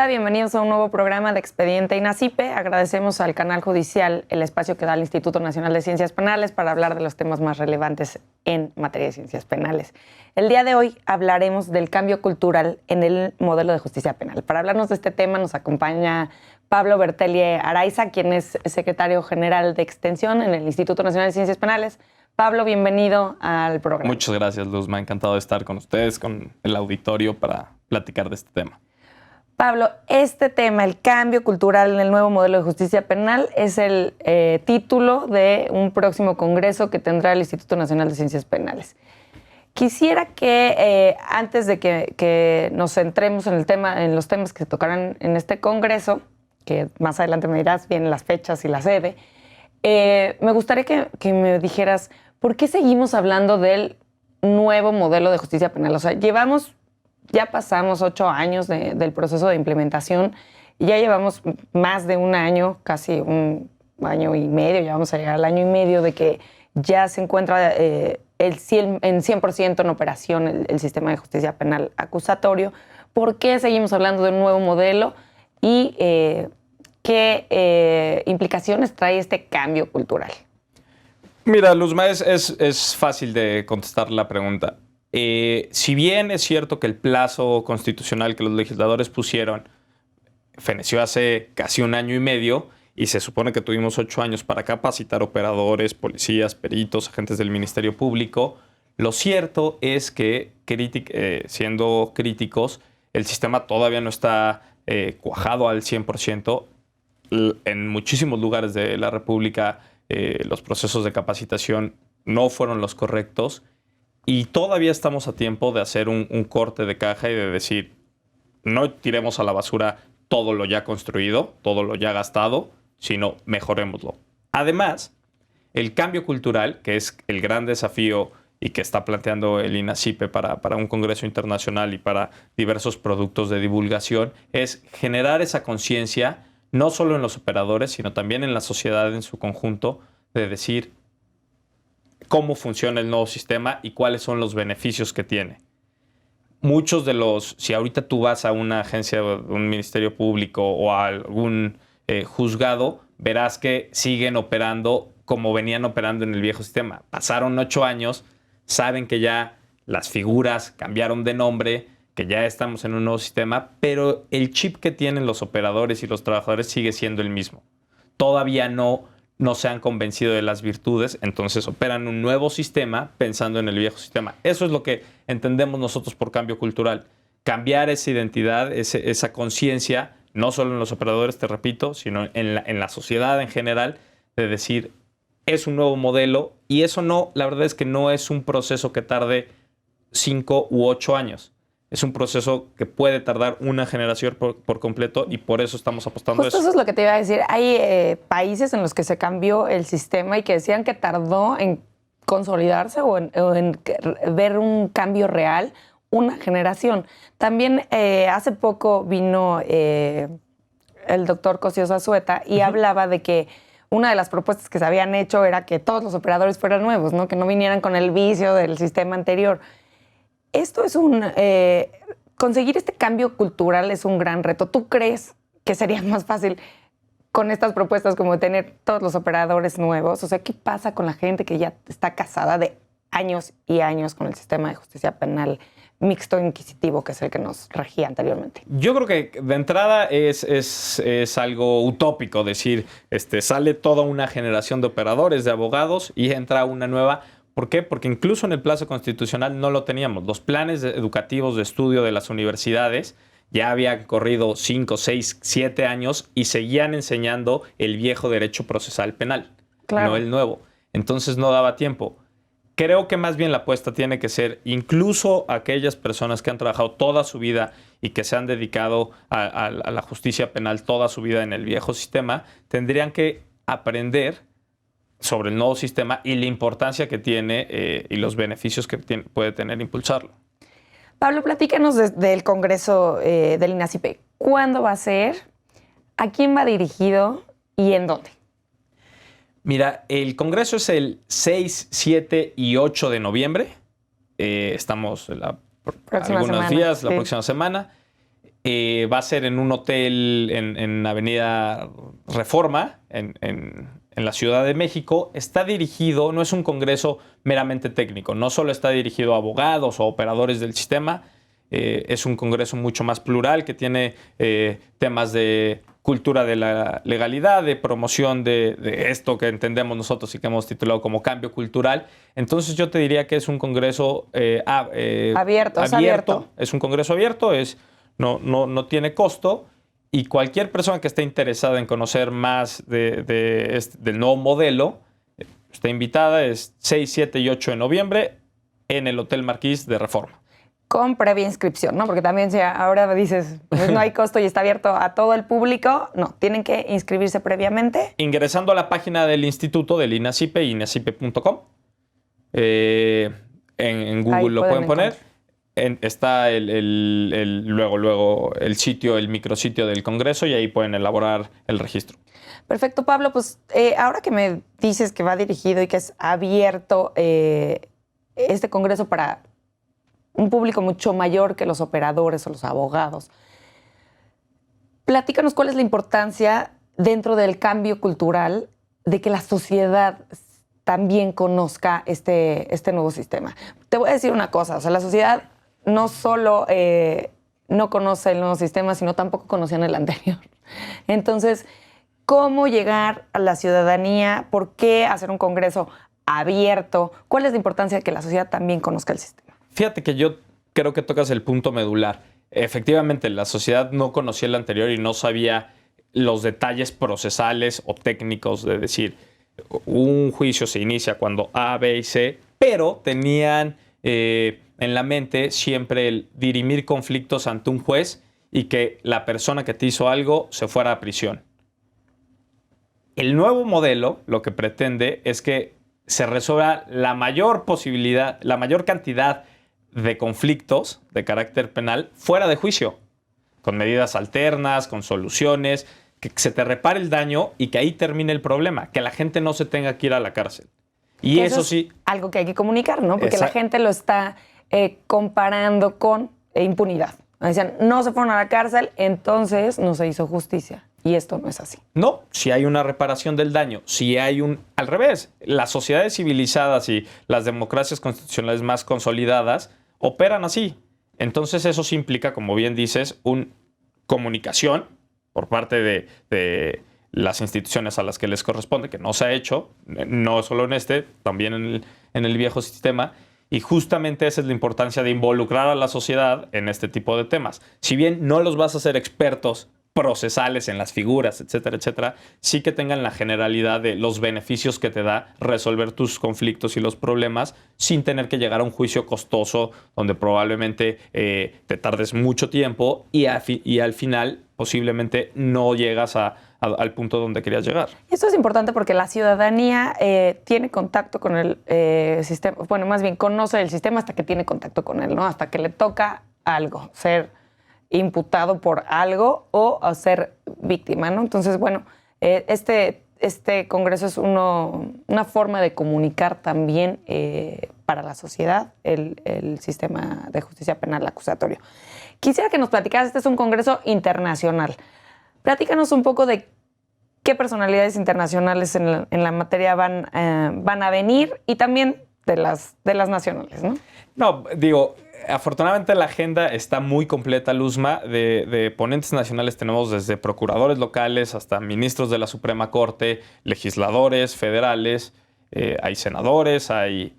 Hola, bienvenidos a un nuevo programa de Expediente INACIPE. Agradecemos al canal judicial el espacio que da el Instituto Nacional de Ciencias Penales para hablar de los temas más relevantes en materia de ciencias penales. El día de hoy hablaremos del cambio cultural en el modelo de justicia penal. Para hablarnos de este tema nos acompaña Pablo Bertelli Araiza, quien es secretario general de Extensión en el Instituto Nacional de Ciencias Penales. Pablo, bienvenido al programa. Muchas gracias, Luz. Me ha encantado estar con ustedes, con el auditorio, para platicar de este tema. Pablo, este tema, el cambio cultural en el nuevo modelo de justicia penal, es el título de un próximo congreso que tendrá el Instituto Nacional de Ciencias Penales. Quisiera que antes de que nos centremos en los temas que se tocarán en este congreso, que más adelante me dirás bien las fechas y la sede, me gustaría que me dijeras por qué seguimos hablando del nuevo modelo de justicia penal. O sea, ya pasamos 8 años del proceso de implementación y ya llevamos más de un año, casi un año y medio, ya vamos a llegar al año y medio de que ya se encuentra en 100% en operación el sistema de justicia penal acusatorio. ¿Por qué seguimos hablando de un nuevo modelo y qué implicaciones trae este cambio cultural? Mira, Luzma, es fácil de contestar la pregunta. Si bien es cierto que el plazo constitucional que los legisladores pusieron feneció hace casi un año y medio y se supone que tuvimos 8 años para capacitar operadores, policías, peritos, agentes del Ministerio Público, lo cierto es que, siendo críticos, el sistema todavía no está cuajado al 100%. En muchísimos lugares de la República los procesos de capacitación no fueron los correctos. Y todavía estamos a tiempo de hacer un corte de caja y de decir, no tiremos a la basura todo lo ya construido, todo lo ya gastado, sino mejorémoslo. Además, el cambio cultural, que es el gran desafío y que está planteando el INACIPE para un congreso internacional y para diversos productos de divulgación, es generar esa conciencia, no solo en los operadores, sino también en la sociedad en su conjunto, de decir cómo funciona el nuevo sistema y cuáles son los beneficios que tiene. Muchos de si ahorita tú vas a una agencia, un ministerio público o a algún juzgado, verás que siguen operando como venían operando en el viejo sistema. Pasaron 8 años, saben que ya las figuras cambiaron de nombre, que ya estamos en un nuevo sistema, pero el chip que tienen los operadores y los trabajadores sigue siendo el mismo. Todavía no se han convencido de las virtudes, entonces operan un nuevo sistema pensando en el viejo sistema. Eso es lo que entendemos nosotros por cambio cultural. Cambiar esa identidad, esa conciencia, no solo en los operadores, te repito, sino en la sociedad en general, de decir, es un nuevo modelo y eso la verdad es que no es un proceso que tarde 5 u 8 años. Es un proceso que puede tardar una generación por completo y por eso estamos apostando a eso. Justo eso es lo que te iba a decir. Hay países en los que se cambió el sistema y que decían que tardó en consolidarse o en ver un cambio real una generación. También hace poco vino el doctor Cosío Zazueta y hablaba de que una de las propuestas que se habían hecho era que todos los operadores fueran nuevos, ¿no? Que no vinieran con el vicio del sistema anterior. Esto es conseguir este cambio cultural es un gran reto. ¿Tú crees que sería más fácil con estas propuestas como tener todos los operadores nuevos? O sea, ¿qué pasa con la gente que ya está casada de años y años con el sistema de justicia penal mixto inquisitivo, que es el que nos regía anteriormente? Yo creo que de entrada es algo utópico decir, sale toda una generación de operadores, de abogados y entra una nueva. ¿Por qué? Porque incluso en el plazo constitucional no lo teníamos. Los planes educativos de estudio de las universidades ya habían corrido 5, 6, 7 años y seguían enseñando el viejo derecho procesal penal, no el nuevo. Entonces no daba tiempo. Creo que más bien la apuesta tiene que ser incluso aquellas personas que han trabajado toda su vida y que se han dedicado a la justicia penal toda su vida en el viejo sistema, tendrían que aprender sobre el nuevo sistema y la importancia que tiene y los beneficios que puede tener impulsarlo. Pablo, platícanos del Congreso del INACIPE. ¿Cuándo va a ser? ¿A quién va dirigido? ¿Y en dónde? Mira, el Congreso es el 6, 7 y 8 de noviembre. Estamos algunos días, la próxima semana. Va a ser en un hotel en Avenida Reforma, en la Ciudad de México. Está dirigido, no es un congreso meramente técnico, no solo está dirigido a abogados o operadores del sistema, es un congreso mucho más plural que tiene temas de cultura de la legalidad, de promoción de esto que entendemos nosotros y que hemos titulado como cambio cultural. Entonces yo te diría que es un congreso abierto. Es un congreso abierto, no tiene costo, y cualquier persona que esté interesada en conocer más del nuevo modelo está invitada. Es 6, 7 y 8 de noviembre en el Hotel Marquís de Reforma. Con previa inscripción, ¿no? Porque también si ahora dices, pues no hay costo y está abierto a todo el público, no, tienen que inscribirse previamente. Ingresando a la página del instituto del INACYPE, inacipe.com. En Google Ahí lo pueden poner. encontrar. Está luego el sitio, el micrositio del Congreso, y ahí pueden elaborar el registro. Perfecto, Pablo. Pues ahora que me dices que va dirigido y que es abierto este Congreso para un público mucho mayor que los operadores o los abogados, platícanos cuál es la importancia dentro del cambio cultural de que la sociedad también conozca este nuevo sistema. Te voy a decir una cosa, o sea, la sociedad no solo no conoce el nuevo sistema, sino tampoco conocían el anterior. Entonces, ¿cómo llegar a la ciudadanía? ¿Por qué hacer un congreso abierto? ¿Cuál es la importancia de que la sociedad también conozca el sistema? Fíjate que yo creo que tocas el punto medular. Efectivamente, la sociedad no conocía el anterior y no sabía los detalles procesales o técnicos de decir, un juicio se inicia cuando A, B y C, pero tenían en la mente siempre el dirimir conflictos ante un juez y que la persona que te hizo algo se fuera a prisión. El nuevo modelo lo que pretende es que se resuelva la mayor cantidad de conflictos de carácter penal fuera de juicio, con medidas alternas, con soluciones, que se te repare el daño y que ahí termine el problema, que la gente no se tenga que ir a la cárcel. Y eso sí... Es algo que hay que comunicar, ¿no? Porque la gente lo está comparando con impunidad. Decían, no se fueron a la cárcel, entonces no se hizo justicia. Y esto no es así. No, si hay una reparación del daño, si hay al revés, las sociedades civilizadas y las democracias constitucionales más consolidadas operan así. Entonces eso sí implica, como bien dices, una comunicación por parte de las instituciones a las que les corresponde, que no se ha hecho, no solo en también en el viejo sistema. Y justamente esa es la importancia de involucrar a la sociedad en este tipo de temas. Si bien no los vas a hacer expertos procesales en las figuras, etcétera, etcétera, sí que tengan la generalidad de los beneficios que te da resolver tus conflictos y los problemas sin tener que llegar a un juicio costoso donde probablemente te tardes mucho tiempo y al final posiblemente no llegas al punto donde querías llegar. Esto es importante porque la ciudadanía tiene contacto con el sistema, bueno, más bien conoce el sistema hasta que tiene contacto con él, ¿no? Hasta que le toca algo, ser imputado por algo o ser víctima, ¿no? Entonces, bueno, este congreso es una forma de comunicar también para la sociedad el sistema de justicia penal acusatorio. Quisiera que nos platicaras, este es un congreso internacional. Platícanos un poco de qué personalidades internacionales en la materia van a venir y también de las nacionales, ¿no? No, digo, afortunadamente la agenda está muy completa, Luzma. De ponentes nacionales tenemos desde procuradores locales hasta ministros de la Suprema Corte, legisladores federales, hay senadores, hay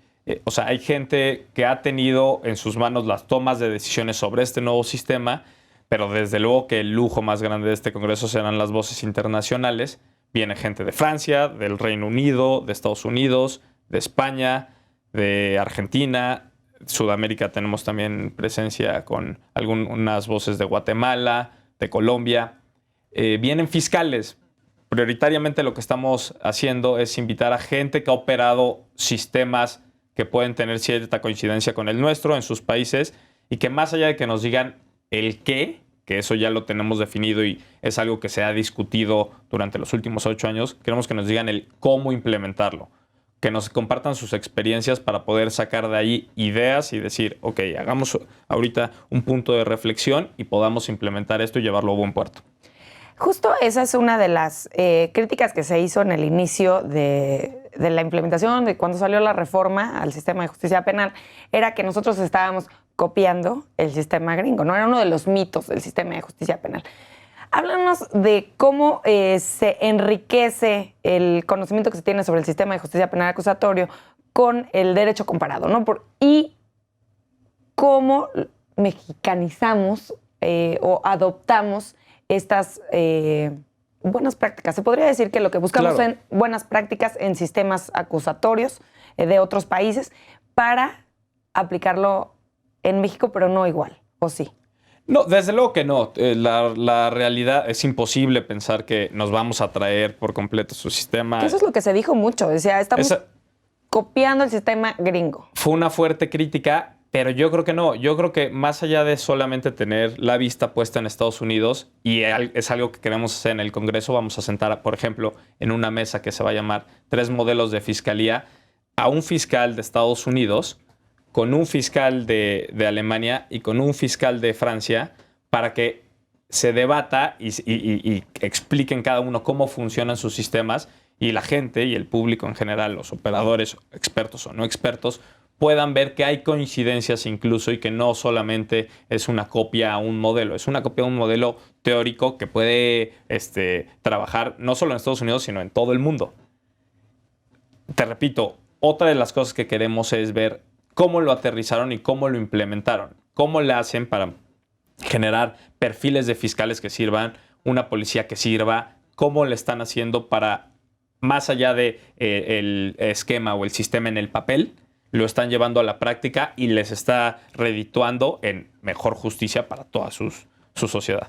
gente que ha tenido en sus manos las tomas de decisiones sobre este nuevo sistema, pero desde luego que el lujo más grande de este congreso serán las voces internacionales. Viene gente de Francia, del Reino Unido, de Estados Unidos, de España, de Argentina. Sudamérica tenemos también presencia con algunas voces de Guatemala, de Colombia. Vienen fiscales. Prioritariamente lo que estamos haciendo es invitar a gente que ha operado sistemas que pueden tener cierta coincidencia con el nuestro en sus países y que más allá de que nos digan el qué, que eso ya lo tenemos definido y es algo que se ha discutido durante los últimos 8 años, queremos que nos digan el cómo implementarlo. que nos compartan sus experiencias para poder sacar de ahí ideas y decir, ok, hagamos ahorita un punto de reflexión y podamos implementar esto y llevarlo a buen puerto. Justo esa es una de las críticas que se hizo en el inicio de la implementación, de cuando salió la reforma al sistema de justicia penal, era que nosotros estábamos copiando el sistema gringo, ¿no? Era uno de los mitos del sistema de justicia penal. Háblanos de cómo se enriquece el conocimiento que se tiene sobre el sistema de justicia penal acusatorio con el derecho comparado, ¿no? Y cómo mexicanizamos o adoptamos estas buenas prácticas. Se podría decir que lo que buscamos Claro. son buenas prácticas en sistemas acusatorios de otros países para aplicarlo en México, pero no igual, ¿o sí? No, desde luego que no. La realidad es imposible pensar que nos vamos a traer por completo su sistema. Que eso es lo que se dijo mucho. Decía, estamos Esa copiando el sistema gringo. fue una fuerte crítica, pero yo creo que no. Yo creo que más allá de solamente tener la vista puesta en Estados Unidos, y es algo que queremos hacer en el Congreso, vamos a sentar, por ejemplo, en una mesa que se va a llamar 3 modelos de fiscalía, a un fiscal de Estados Unidos, con un fiscal de Alemania y con un fiscal de Francia, para que se debata y expliquen cada uno cómo funcionan sus sistemas y la gente y el público en general, los operadores, expertos o no expertos, puedan ver que hay coincidencias incluso y que no solamente es una copia a un modelo, es una copia a un modelo teórico que puede trabajar no solo en Estados Unidos, sino en todo el mundo. Te repito, otra de las cosas que queremos es ver cómo lo aterrizaron y cómo lo implementaron. Cómo le hacen para generar perfiles de fiscales que sirvan, una policía que sirva, cómo le están haciendo para, más allá de el esquema o el sistema en el papel, lo están llevando a la práctica y les está redituando en mejor justicia para toda su sociedad.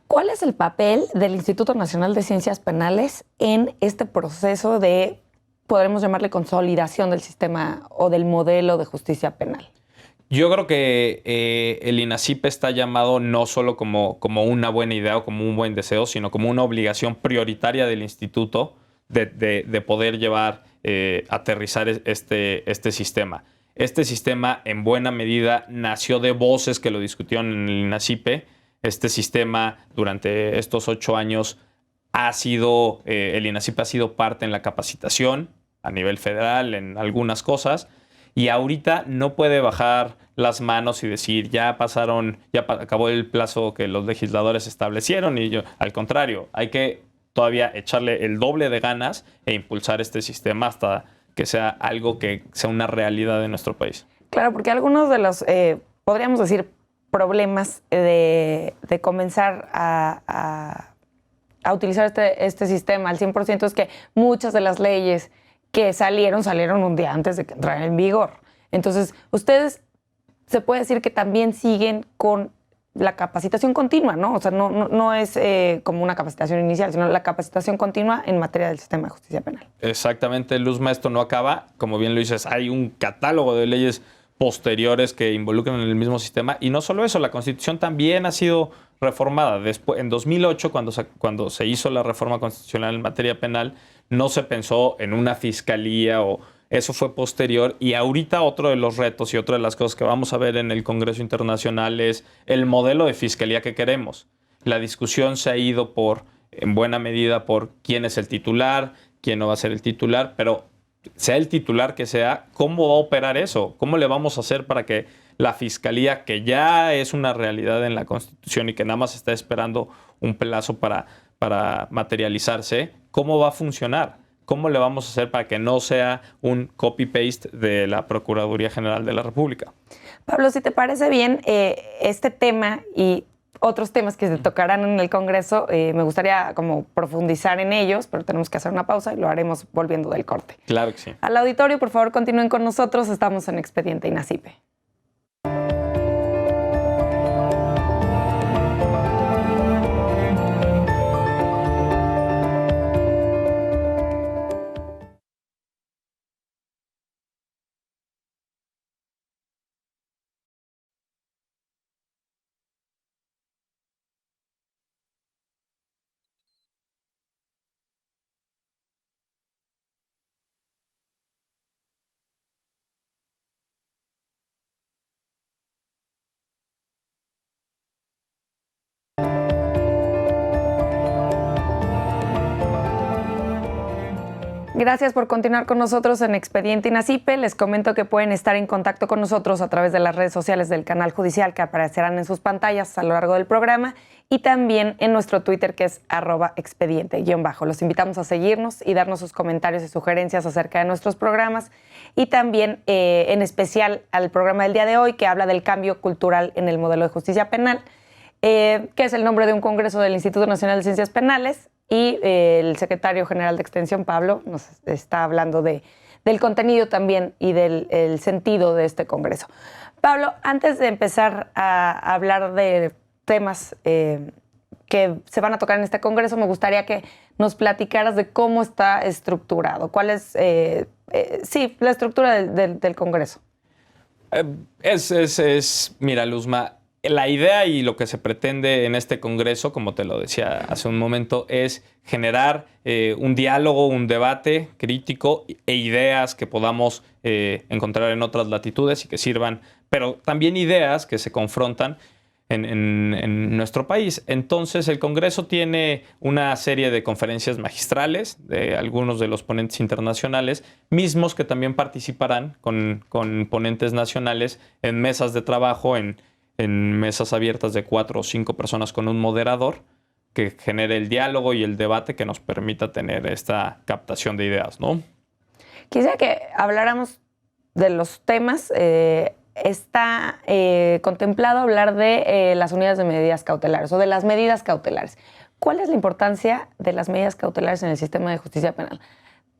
¿Cuál es el papel del Instituto Nacional de Ciencias Penales en este proceso de, podremos llamarle, consolidación del sistema o del modelo de justicia penal? Yo creo que el INACIPE está llamado no solo como una buena idea o como un buen deseo, sino como una obligación prioritaria del instituto de poder llevar, aterrizar este sistema. Este sistema, en buena medida, nació de voces que lo discutieron en el INACIPE. Este sistema, durante estos 8 años, el INACIPE ha sido parte en la capacitación a nivel federal, en algunas cosas, y ahorita no puede bajar las manos y decir, ya acabó el plazo que los legisladores establecieron, al contrario, hay que todavía echarle el doble de ganas e impulsar este sistema hasta que sea algo que sea una realidad en nuestro país. Claro, porque algunos de los, podríamos decir, problemas de comenzar a utilizar este sistema al 100% es que muchas de las leyes que salieron un día antes de que entrara en vigor. Entonces, ustedes se puede decir que también siguen con la capacitación continua, ¿no? O sea, no es como una capacitación inicial, sino la capacitación continua en materia del sistema de justicia penal. Exactamente, Luzma, esto no acaba. Como bien lo dices, hay un catálogo de leyes posteriores que involucran en el mismo sistema. Y no solo eso, la Constitución también ha sido reformada. Después, en 2008, cuando se hizo la reforma constitucional en materia penal, no se pensó en una fiscalía o eso fue posterior. Y ahorita otro de los retos y otra de las cosas que vamos a ver en el Congreso Internacional es el modelo de fiscalía que queremos. La discusión se ha ido en buena medida por quién es el titular, quién no va a ser el titular, pero sea el titular que sea, ¿cómo va a operar eso? ¿Cómo le vamos a hacer para que la fiscalía, que ya es una realidad en la Constitución y que nada más está esperando un plazo para materializarse, cómo va a funcionar? ¿Cómo le vamos a hacer para que no sea un copy-paste de la Procuraduría General de la República? Pablo, si te parece bien, este tema y otros temas que se tocarán en el Congreso, me gustaría como profundizar en ellos, pero tenemos que hacer una pausa y lo haremos volviendo del corte. Claro que sí. Al auditorio, por favor, continúen con nosotros. Estamos en Expediente INACIPE. Gracias por continuar con nosotros en Expediente INACIPE. Les comento que pueden estar en contacto con nosotros a través de las redes sociales del canal judicial que aparecerán en sus pantallas a lo largo del programa y también en nuestro Twitter que es @expediente_. Los invitamos a seguirnos y darnos sus comentarios y sugerencias acerca de nuestros programas y también en especial al programa del día de hoy que habla del cambio cultural en el modelo de justicia penal, que es el nombre de un congreso del Instituto Nacional de Ciencias Penales. Y el secretario general de Extensión, Pablo, nos está hablando del contenido también y del sentido de este congreso. Pablo, antes de empezar a hablar de temas que se van a tocar en este congreso, me gustaría que nos platicaras de cómo está estructurado. ¿Cuál es, la estructura del congreso? Mira, Luzma, la idea y lo que se pretende en este congreso, como te lo decía hace un momento, es generar un diálogo, un debate crítico e ideas que podamos encontrar en otras latitudes y que sirvan, pero también ideas que se confrontan en nuestro país. Entonces, el Congreso tiene una serie de conferencias magistrales de algunos de los ponentes internacionales, mismos que también participarán con ponentes nacionales en mesas de trabajo, en mesas abiertas de 4 o 5 personas con un moderador que genere el diálogo y el debate que nos permita tener esta captación de ideas, ¿no? Quisiera que habláramos de los temas. Está contemplado hablar de las unidades de medidas cautelares o de las medidas cautelares. ¿Cuál es la importancia de las medidas cautelares en el sistema de justicia penal?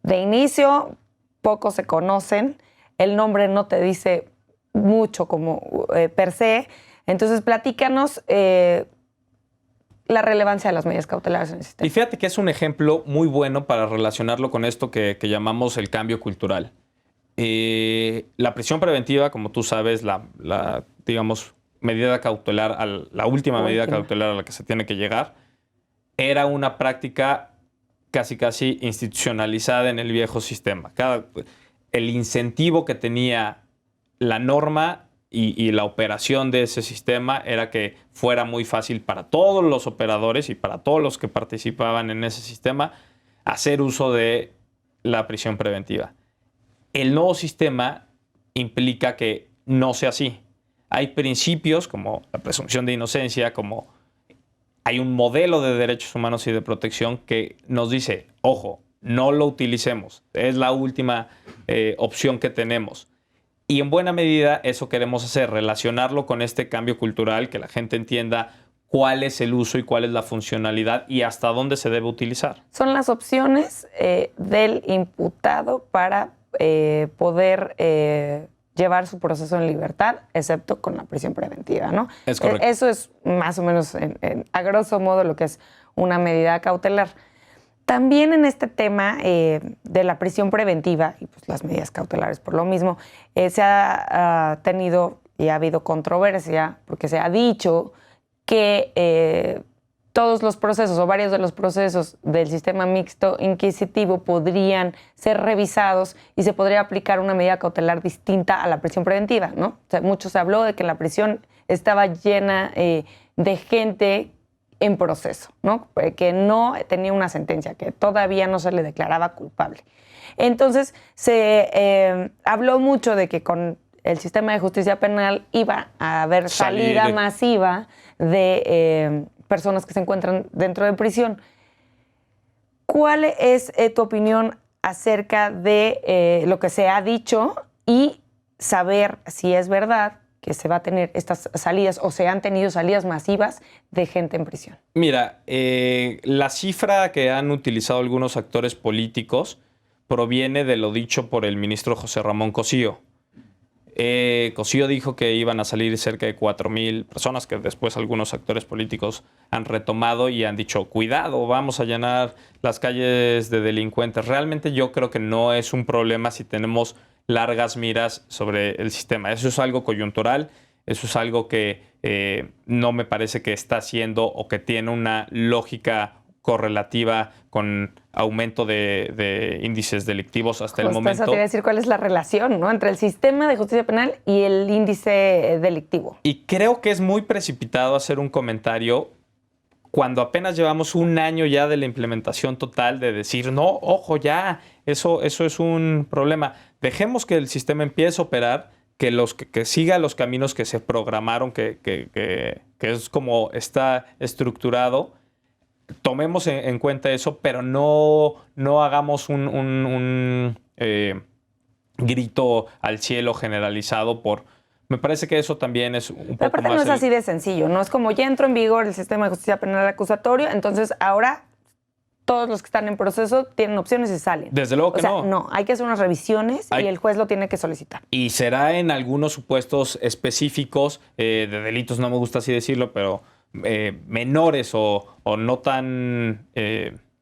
De inicio, pocos se conocen. El nombre no te dice mucho como per se. Entonces, platícanos la relevancia de las medidas cautelares en el sistema. Y fíjate que es un ejemplo muy bueno para relacionarlo con esto que llamamos el cambio cultural. La prisión preventiva, como tú sabes, digamos, medida cautelar, la última medida cautelar a la que se tiene que llegar, era una práctica casi institucionalizada en el viejo sistema. El incentivo que tenía la norma y la operación de ese sistema era que fuera muy fácil para todos los operadores y para todos los que participaban en ese sistema hacer uso de la prisión preventiva. El nuevo sistema implica que no sea así. Hay principios como la presunción de inocencia, como hay un modelo de derechos humanos y de protección que nos dice, ojo, no lo utilicemos. Es la última opción que tenemos. Y en buena medida eso queremos hacer, relacionarlo con este cambio cultural, que la gente entienda cuál es el uso y cuál es la funcionalidad y hasta dónde se debe utilizar. Son las opciones del imputado para poder llevar su proceso en libertad, excepto con la prisión preventiva, ¿no? Es correcto. Eso es más o menos, a grosso modo, lo que es una medida cautelar. También en este tema de la prisión preventiva y pues las medidas cautelares por lo mismo, se ha tenido y ha habido controversia porque se ha dicho que todos los procesos o varios de los procesos del sistema mixto inquisitivo podrían ser revisados y se podría aplicar una medida cautelar distinta a la prisión preventiva, ¿no? O sea, mucho se habló de que la prisión estaba llena de gente en proceso, ¿no? Que no tenía una sentencia, que todavía no se le declaraba culpable. Entonces, se habló mucho de que con el sistema de justicia penal iba a haber salida masiva de personas que se encuentran dentro de prisión. ¿Cuál es tu opinión acerca de lo que se ha dicho y saber si es verdad que se va a tener estas salidas o se han tenido salidas masivas de gente en prisión? Mira, la cifra que han utilizado algunos actores políticos proviene de lo dicho por el ministro José Ramón Cosío. Cosío dijo que iban a salir cerca de 4,000 personas, que después algunos actores políticos han retomado y han dicho, cuidado, vamos a llenar las calles de delincuentes. Realmente yo creo que no es un problema si tenemos largas miras sobre el sistema. Eso es algo coyuntural, eso es algo que no me parece que está haciendo o que tiene una lógica correlativa con aumento de índices delictivos hasta el momento. Eso te iba a decir cuál es la relación, ¿no?, entre el sistema de justicia penal y el índice delictivo. Y creo que es muy precipitado hacer un comentario cuando apenas llevamos un año ya de la implementación total, de decir, no, ojo, ya, eso es un problema. Dejemos que el sistema empiece a operar, que siga los caminos que se programaron, que es como está estructurado. Tomemos en cuenta eso, pero no hagamos un grito al cielo generalizado por... Me parece que eso también es un poco Pero aparte más... no es así de sencillo, no es como ya entró en vigor el sistema de justicia penal acusatorio, entonces ahora todos los que están en proceso tienen opciones y salen. Desde luego que o sea, no. No, hay que hacer unas revisiones y el juez lo tiene que solicitar. Y será en algunos supuestos específicos de delitos, no me gusta así decirlo, pero menores o no tan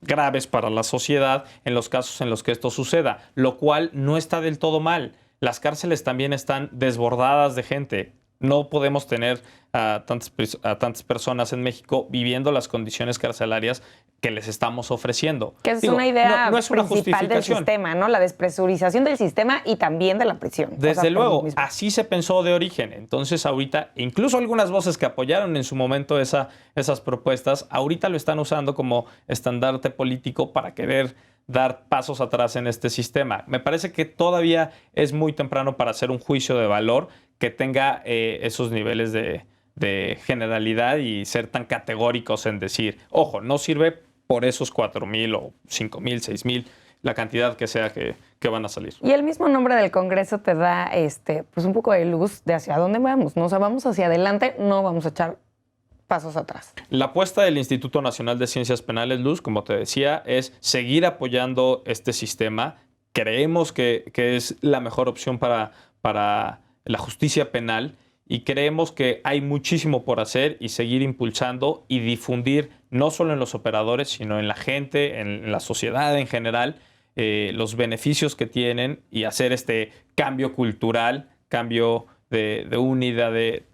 graves para la sociedad en los casos en los que esto suceda, lo cual no está del todo mal. Las cárceles también están desbordadas de gente. No podemos tener a tantas personas en México viviendo las condiciones carcelarias que les estamos ofreciendo. Que es una idea no es una principal del justificación. sistema, ¿no? La despresurización del sistema y también de la prisión. Desde luego, así se pensó de origen. Entonces ahorita, incluso algunas voces que apoyaron en su momento esas propuestas, ahorita lo están usando como estandarte político para querer dar pasos atrás en este sistema. Me parece que todavía es muy temprano para hacer un juicio de valor que tenga esos niveles de generalidad y ser tan categóricos en decir, ojo, no sirve por esos 4,000 o 5,000, 6,000, la cantidad que sea que van a salir. Y el mismo nombre del Congreso te da pues un poco de luz de hacia dónde vamos, ¿no? O sea, vamos hacia adelante, no vamos a echar pasos atrás. La apuesta del Instituto Nacional de Ciencias Penales, Luz, como te decía, es seguir apoyando este sistema. Creemos que es la mejor opción para la justicia penal y creemos que hay muchísimo por hacer y seguir impulsando y difundir no solo en los operadores, sino en la gente, en la sociedad en general, los beneficios que tienen y hacer este cambio cultural, cambio de unidad, de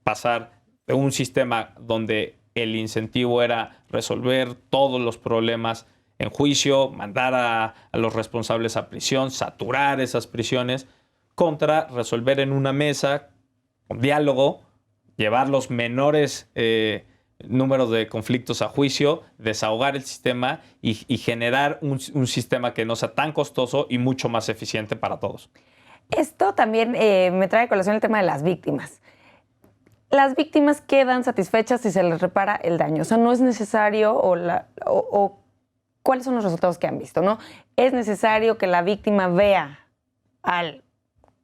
pasar de un sistema donde el incentivo era resolver todos los problemas en juicio, mandar a los responsables a prisión, saturar esas prisiones, contra resolver en una mesa, con diálogo, llevar los menores números de conflictos a juicio, desahogar el sistema y generar un sistema que no sea tan costoso y mucho más eficiente para todos. Esto también me trae a colación el tema de las víctimas. Las víctimas quedan satisfechas si se les repara el daño. O sea, no es necesario o cuáles son los resultados que han visto, ¿no? Es necesario que la víctima vea al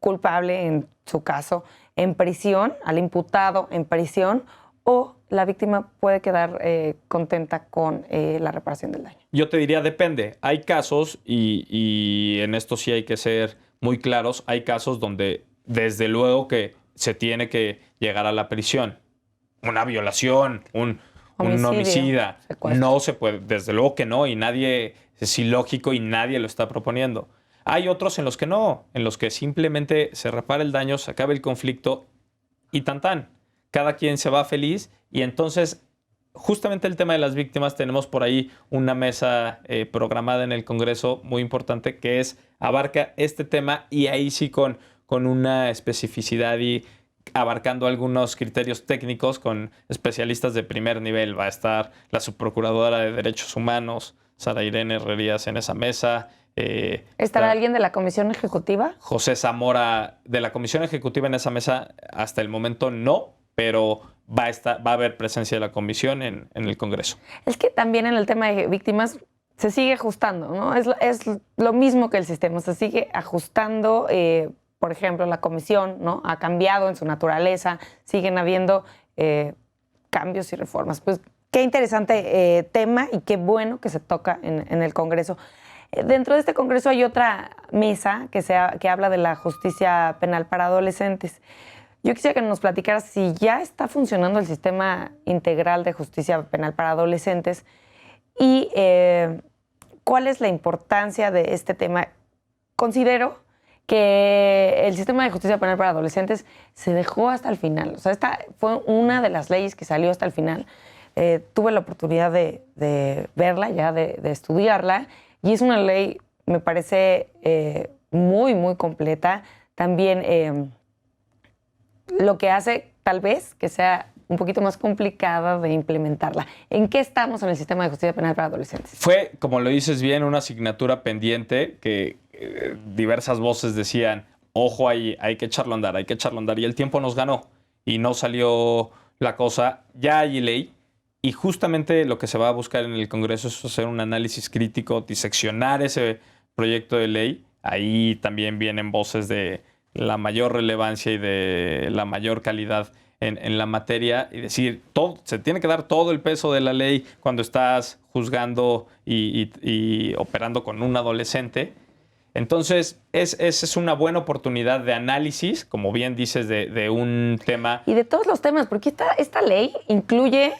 culpable, en su caso, en prisión, al imputado en prisión, o la víctima puede quedar contenta con la reparación del daño. Yo te diría, depende. Hay casos, y en esto sí hay que ser muy claros, hay casos donde desde luego que se tiene que llegar a la prisión. Una violación, un homicida. Secuestro. No se puede, desde luego que no, y nadie, es ilógico y nadie lo está proponiendo. Hay otros en los que no, en los que simplemente se repara el daño, se acaba el conflicto y tan tan. Cada quien se va feliz y entonces justamente el tema de las víctimas, tenemos por ahí una mesa programada en el Congreso muy importante que abarca este tema y ahí sí con una especificidad y abarcando algunos criterios técnicos con especialistas de primer nivel. Va a estar la subprocuradora de Derechos Humanos, Sara Irene Herrerías, en esa mesa. ¿Estará alguien de la Comisión Ejecutiva? José Zamora, de la Comisión Ejecutiva en esa mesa, hasta el momento no, pero va a haber presencia de la Comisión en el Congreso. Es que también en el tema de víctimas se sigue ajustando, ¿no? Es lo mismo que el sistema, se sigue ajustando. Por ejemplo, la Comisión, ¿no? Ha cambiado en su naturaleza, siguen habiendo cambios y reformas. Pues qué interesante tema y qué bueno que se toca en el Congreso. Dentro de este Congreso hay otra mesa que habla de la justicia penal para adolescentes. Yo quisiera que nos platicaras si ya está funcionando el sistema integral de justicia penal para adolescentes y cuál es la importancia de este tema. Considero que el sistema de justicia penal para adolescentes se dejó hasta el final. O sea, esta fue una de las leyes que salió hasta el final. Tuve la oportunidad de verla, ya de estudiarla, y es una ley, me parece, muy, muy completa. También lo que hace, tal vez, que sea un poquito más complicada de implementarla. ¿En qué estamos en el sistema de justicia penal para adolescentes? Fue, como lo dices bien, una asignatura pendiente que diversas voces decían, ojo ahí, hay que echarlo a andar, hay que echarlo a andar. Y el tiempo nos ganó y no salió la cosa. Ya hay ley y justamente lo que se va a buscar en el Congreso es hacer un análisis crítico, diseccionar ese proyecto de ley. Ahí también vienen voces de la mayor relevancia y de la mayor calidad en la materia y decir, se tiene que dar todo el peso de la ley cuando estás juzgando y operando con un adolescente. Entonces, esa es una buena oportunidad de análisis, como bien dices, de un tema. Y de todos los temas, porque esta ley incluye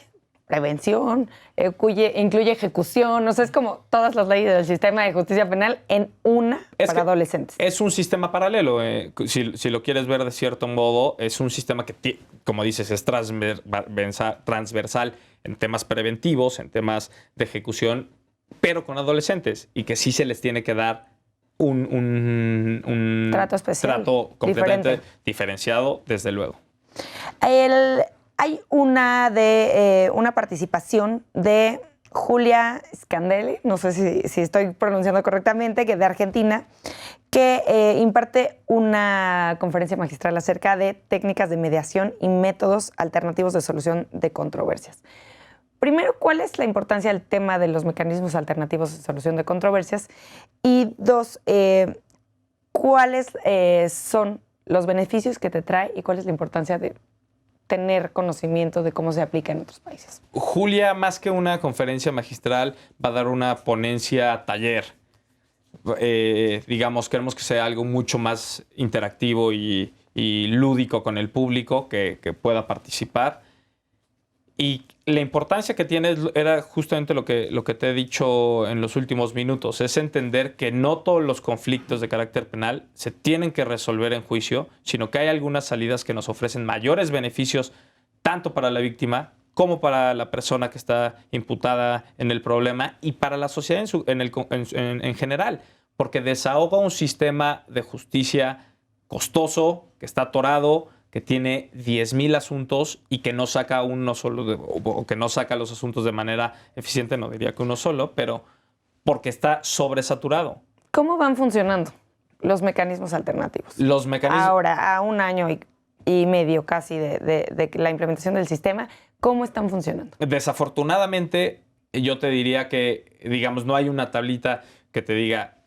prevención, incluye ejecución, o sea, es como todas las leyes del sistema de justicia penal en una para adolescentes. Es un sistema paralelo, si lo quieres ver de cierto modo, es un sistema que, como dices, es transversal en temas preventivos, en temas de ejecución, pero con adolescentes, y que sí se les tiene que dar un trato especial, trato completamente diferenciado, desde luego. Hay una participación de Julia Scandelli, no sé si estoy pronunciando correctamente, que es de Argentina, que imparte una conferencia magistral acerca de técnicas de mediación y métodos alternativos de solución de controversias. Primero, ¿cuál es la importancia del tema de los mecanismos alternativos de solución de controversias? Y dos, ¿cuáles son los beneficios que te trae y cuál es la importancia de tener conocimiento de cómo se aplica en otros países? Julia, más que una conferencia magistral, va a dar una ponencia taller. Digamos, queremos que sea algo mucho más interactivo y lúdico con el público que pueda participar. Y la importancia que tiene era justamente lo que te he dicho en los últimos minutos, es entender que no todos los conflictos de carácter penal se tienen que resolver en juicio, sino que hay algunas salidas que nos ofrecen mayores beneficios tanto para la víctima como para la persona que está imputada en el problema y para la sociedad en general, porque desahoga un sistema de justicia costoso, que está atorado, que tiene 10,000 asuntos y que no saca uno solo, o que no saca los asuntos de manera eficiente, no diría que uno solo, pero porque está sobresaturado. ¿Cómo van funcionando los mecanismos alternativos? Los mecanismos... Ahora, a un año y medio casi de la implementación del sistema, ¿cómo están funcionando? Desafortunadamente, yo te diría que, digamos, no hay una tablita que te diga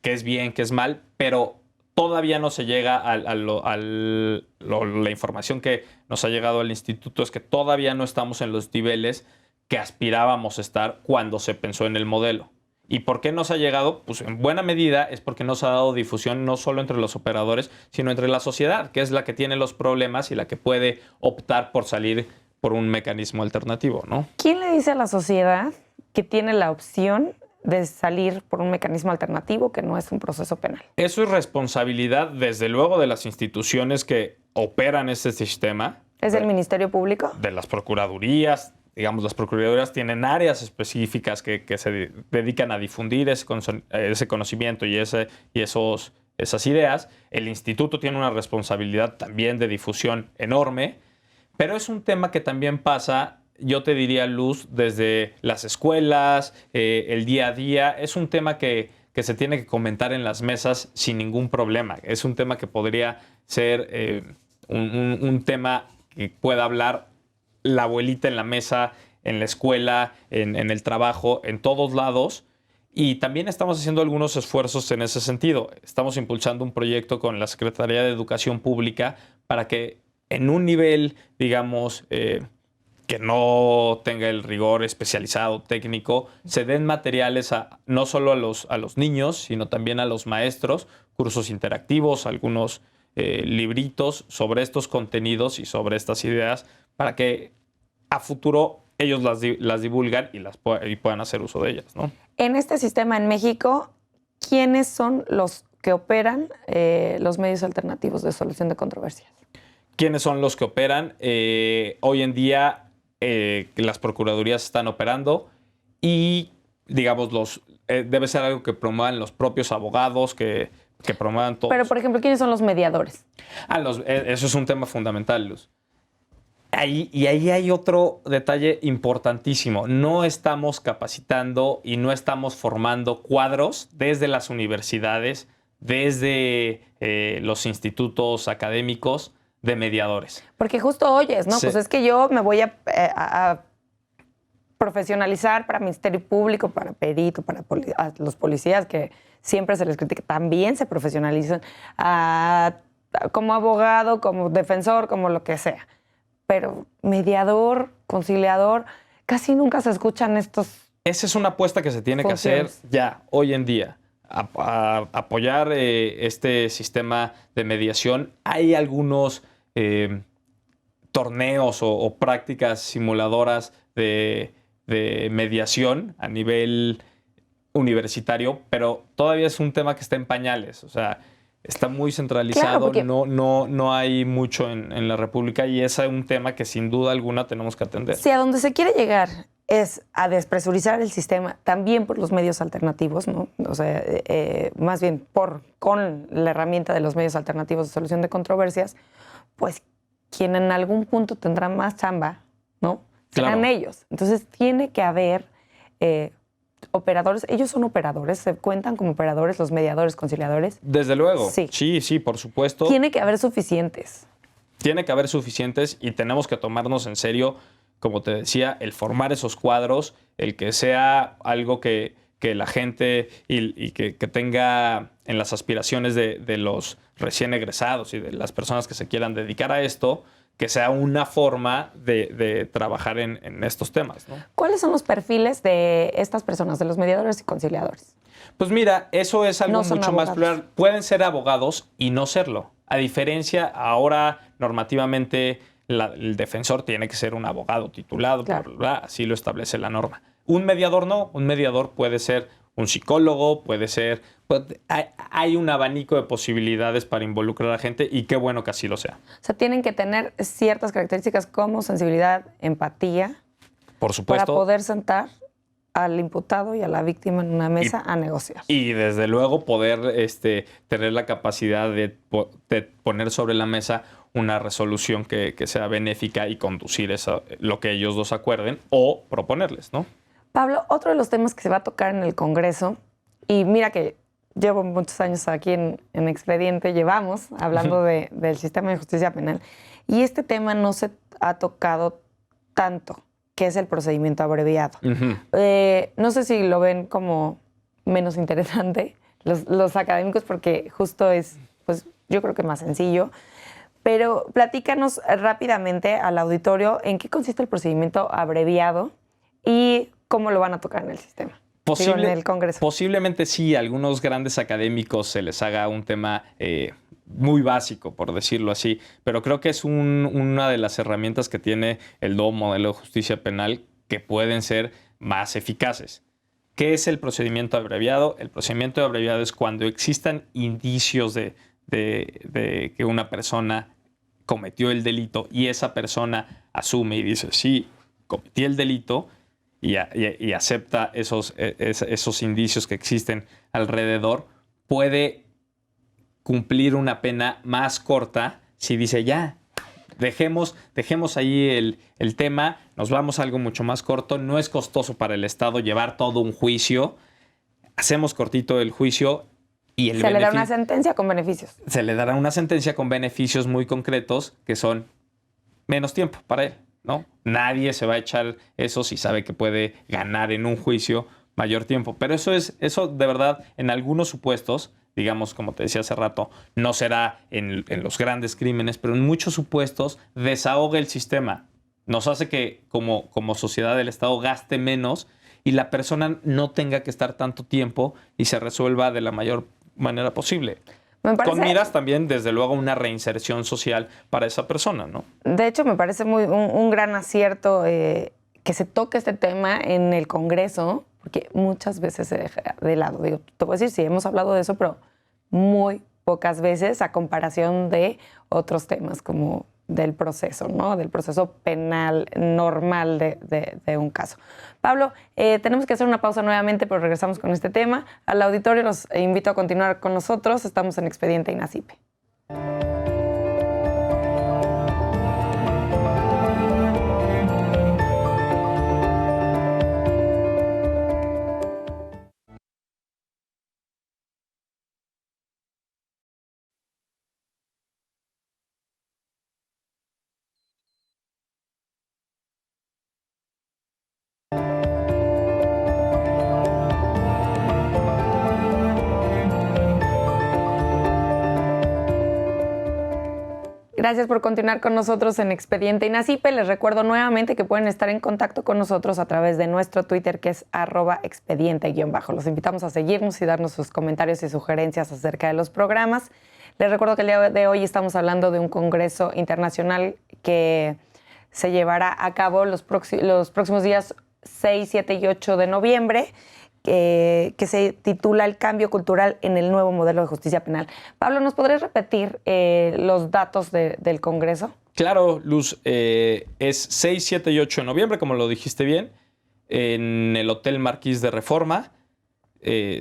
que es bien, que es mal, pero todavía no se llega la información que nos ha llegado al instituto es que todavía no estamos en los niveles que aspirábamos a estar cuando se pensó en el modelo. ¿Y por qué nos ha llegado? Pues en buena medida es porque nos ha dado difusión no solo entre los operadores, sino entre la sociedad, que es la que tiene los problemas y la que puede optar por salir por un mecanismo alternativo, ¿no? ¿Quién le dice a la sociedad que tiene la opción de salir por un mecanismo alternativo que no es un proceso penal? Eso es responsabilidad, desde luego, de las instituciones que operan este sistema. ¿Es del Ministerio Público? De las procuradurías. Digamos, las procuradurías tienen áreas específicas que se dedican a difundir ese conocimiento y esas ideas. El instituto tiene una responsabilidad también de difusión enorme, pero es un tema que también pasa, yo te diría, Luz, desde las escuelas, el día a día. Es un tema que se tiene que comentar en las mesas sin ningún problema. Es un tema que podría ser un tema que pueda hablar la abuelita en la mesa, en la escuela, en el trabajo, en todos lados. Y también estamos haciendo algunos esfuerzos en ese sentido. Estamos impulsando un proyecto con la Secretaría de Educación Pública para que en un nivel, digamos, que no tenga el rigor especializado, técnico, se den materiales no solo a los niños, sino también a los maestros, cursos interactivos, algunos libritos sobre estos contenidos y sobre estas ideas, para que a futuro ellos las divulgan y puedan hacer uso de ellas, ¿no? En este sistema en México, ¿quiénes son los que operan los medios alternativos de solución de controversias? ¿Quiénes son los que operan? Hoy en día las procuradurías están operando y, digamos, debe ser algo que promuevan los propios abogados, que promuevan todos. Pero, por ejemplo, ¿quiénes son los mediadores? Eso es un tema fundamental, Luz. Ahí hay otro detalle importantísimo. No estamos capacitando y no estamos formando cuadros desde las universidades, desde los institutos académicos de mediadores. Porque justo oyes, ¿no? Sí. Pues es que yo me voy a profesionalizar para Ministerio Público, para perito, para a los policías, que siempre se les critica, también se profesionalizan como abogado, como defensor, como lo que sea. Pero mediador, conciliador, casi nunca se escuchan estos. Esa es una apuesta que se tiene que hacer ya, hoy en día. Apoyar este sistema de mediación. Hay algunos torneos o prácticas simuladoras de mediación a nivel universitario, pero todavía es un tema que está en pañales. O sea, está muy centralizado, claro, no hay mucho en la República y ese es un tema que sin duda alguna tenemos que atender. Si a donde se quiere llegar es a despresurizar el sistema también por los medios alternativos, ¿no? O sea, más bien con la herramienta de los medios alternativos de solución de controversias, pues quien en algún punto tendrá más chamba, ¿no? Serán claro. Ellos. Entonces tiene que haber operadores. Ellos son operadores, se cuentan como operadores los mediadores, conciliadores. Desde luego. Sí, por supuesto. Tiene que haber suficientes. Tiene que haber suficientes y tenemos que tomarnos en serio, como te decía, el formar esos cuadros, el que sea algo que la gente y que tenga en las aspiraciones de los recién egresados y de las personas que se quieran dedicar a esto, que sea una forma de trabajar en estos temas, ¿no? ¿Cuáles son los perfiles de estas personas, de los mediadores y conciliadores? Pues mira, eso es algo mucho más plural. Pueden ser abogados y no serlo. A diferencia, ahora normativamente el defensor tiene que ser un abogado titulado, claro. Bla, bla, bla, así lo establece la norma. Un mediador no. Un mediador puede ser un psicólogo, puede ser... Hay un abanico de posibilidades para involucrar a gente y qué bueno que así lo sea. O sea, tienen que tener ciertas características como sensibilidad, empatía. Por supuesto. Para poder sentar al imputado y a la víctima en una mesa a negociar. Y desde luego poder tener la capacidad de poner sobre la mesa una resolución que sea benéfica y conducir lo que ellos dos acuerden o proponerles, ¿no? Pablo, otro de los temas que se va a tocar en el Congreso, y mira que llevo muchos años aquí en Expediente, llevamos hablando del sistema de justicia penal, y este tema no se ha tocado tanto, que es el procedimiento abreviado. No sé si lo ven como menos interesante los académicos, porque justo es, pues yo creo que más sencillo, pero platícanos rápidamente al auditorio en qué consiste el procedimiento abreviado y cómo lo van a tocar en el sistema. En el Congreso. Posiblemente sí, a algunos grandes académicos se les haga un tema muy básico, por decirlo así, pero creo que es una de las herramientas que tiene el nuevo modelo de justicia penal que pueden ser más eficaces. ¿Qué es el procedimiento abreviado? El procedimiento abreviado es cuando existan indicios de que una persona cometió el delito y esa persona asume y dice, sí, cometí el delito, y acepta esos indicios que existen alrededor, puede cumplir una pena más corta si dice ya, dejemos ahí el tema, nos vamos a algo mucho más corto, no es costoso para el Estado llevar todo un juicio, hacemos cortito el juicio y se le da una sentencia con beneficios. Se le dará una sentencia con beneficios muy concretos que son menos tiempo para él, ¿no? Nadie se va a echar eso si sabe que puede ganar en un juicio mayor tiempo. Pero eso de verdad, en algunos supuestos, digamos, como te decía hace rato, no será en los grandes crímenes, pero en muchos supuestos desahoga el sistema. Nos hace que como sociedad el Estado gaste menos y la persona no tenga que estar tanto tiempo y se resuelva de la mayor manera posible. Con miras también, desde luego, una reinserción social para esa persona, ¿no? De hecho, me parece un gran acierto que se toque este tema en el Congreso, porque muchas veces se deja de lado. Digo, te voy a decir, sí, hemos hablado de eso, pero muy pocas veces a comparación de otros temas como del proceso, ¿no? Del proceso penal normal de un caso. Pablo, tenemos que hacer una pausa nuevamente, pero regresamos con este tema. Al auditorio los invito a continuar con nosotros. Estamos en Expediente INACIPE. Gracias por continuar con nosotros en Expediente INACIPE. Les recuerdo nuevamente que pueden estar en contacto con nosotros a través de nuestro Twitter, que es @expediente_. Los invitamos a seguirnos y darnos sus comentarios y sugerencias acerca de los programas. Les recuerdo que el día de hoy estamos hablando de un congreso internacional que se llevará a cabo los próximos días 6, 7 y 8 de noviembre, que se titula El cambio cultural en el nuevo modelo de justicia penal. Pablo, ¿nos podrías repetir los datos del Congreso? Claro, Luz. Es 6, 7 y 8 de noviembre, como lo dijiste bien, en el Hotel Marquís de Reforma.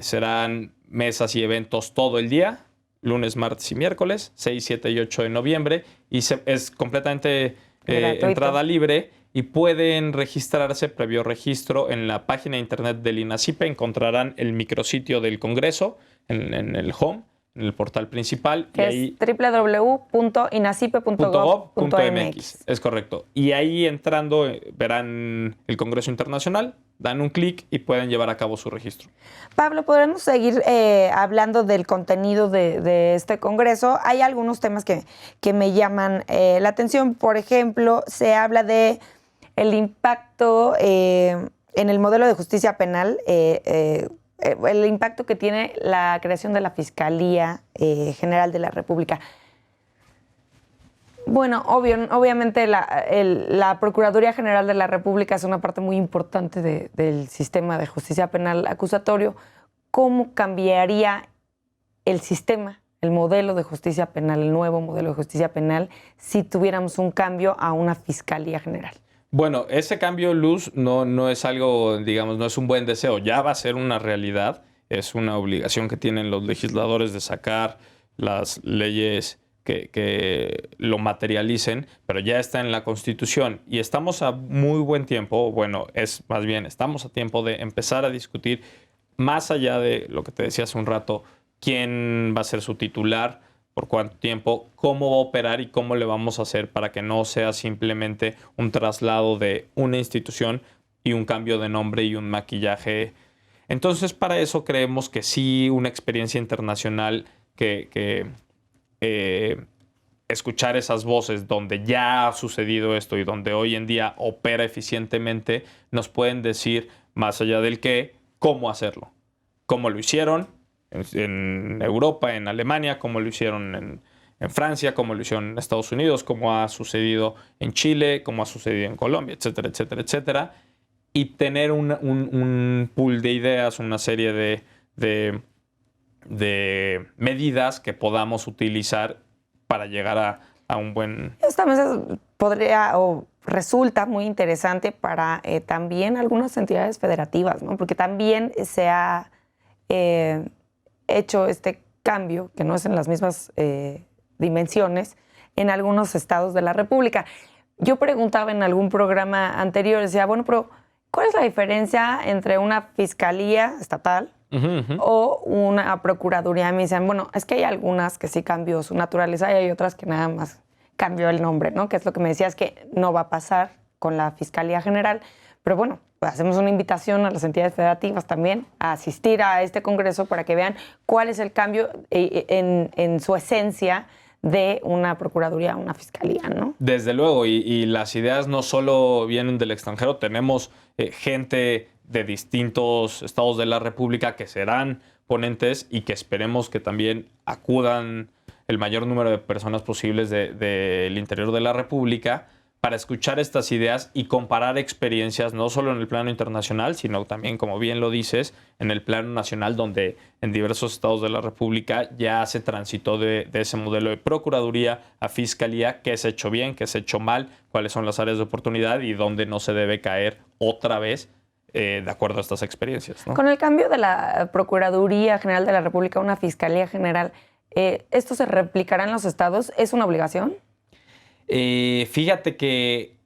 Serán mesas y eventos todo el día, lunes, martes y miércoles, 6, 7 y 8 de noviembre. Y es completamente entrada libre. Y pueden registrarse previo registro en la página de internet del INACIPE. Encontrarán el micrositio del Congreso en el home, en el portal principal. Que es www.inacipe.gov.mx. Es correcto. Y ahí entrando verán el Congreso Internacional, dan un clic y pueden llevar a cabo su registro. Pablo, podremos seguir hablando del contenido de este congreso. Hay algunos temas que me llaman la atención. Por ejemplo, se habla de el impacto en el modelo de justicia penal, el impacto que tiene la creación de la Fiscalía General de la República. Bueno, obviamente la Procuraduría General de la República es una parte muy importante del sistema de justicia penal acusatorio. ¿Cómo cambiaría el sistema, el modelo de justicia penal, el nuevo modelo de justicia penal, si tuviéramos un cambio a una Fiscalía General? Bueno, ese cambio, Luz, no es algo, digamos, no es un buen deseo. Ya va a ser una realidad. Es una obligación que tienen los legisladores de sacar las leyes que lo materialicen, pero ya está en la Constitución y estamos a muy buen tiempo. Bueno, estamos a tiempo de empezar a discutir, más allá de lo que te decía hace un rato, quién va a ser su titular, por cuánto tiempo, cómo va a operar y cómo le vamos a hacer para que no sea simplemente un traslado de una institución y un cambio de nombre y un maquillaje. Entonces, para eso creemos que sí, una experiencia internacional escuchar esas voces donde ya ha sucedido esto y donde hoy en día opera eficientemente, nos pueden decir, más allá del qué, cómo hacerlo. Cómo lo hicieron en Europa, en Alemania, cómo lo hicieron en Francia, cómo lo hicieron en Estados Unidos, cómo ha sucedido en Chile, cómo ha sucedido en Colombia, etcétera, etcétera, etcétera. Y tener un pool de ideas, una serie de medidas que podamos utilizar para llegar a un buen... Esta mesa podría o resulta muy interesante para también algunas entidades federativas, ¿no? Porque también se ha hecho este cambio, que no es en las mismas dimensiones, en algunos estados de la República. Yo preguntaba en algún programa anterior, decía, bueno, pero ¿cuál es la diferencia entre una fiscalía estatal o una procuraduría? Me dicen, bueno, es que hay algunas que sí cambió su naturaleza y hay otras que nada más cambió el nombre, ¿no? Que es lo que me decías que no va a pasar con la Fiscalía General. Pero bueno, pues hacemos una invitación a las entidades federativas también a asistir a este congreso para que vean cuál es el cambio en su esencia de una procuraduría a una fiscalía, ¿no? Desde luego, y las ideas no solo vienen del extranjero, tenemos gente de distintos estados de la República que serán ponentes y que esperemos que también acudan el mayor número de personas posibles del interior de la República para escuchar estas ideas y comparar experiencias no solo en el plano internacional, sino también, como bien lo dices, en el plano nacional, donde en diversos estados de la República ya se transitó de ese modelo de procuraduría a fiscalía, qué se ha hecho bien, qué se ha hecho mal, cuáles son las áreas de oportunidad y dónde no se debe caer otra vez de acuerdo a estas experiencias, ¿no? Con el cambio de la Procuraduría General de la República a una Fiscalía General, ¿esto se replicará en los estados? ¿Es una obligación? Fíjate que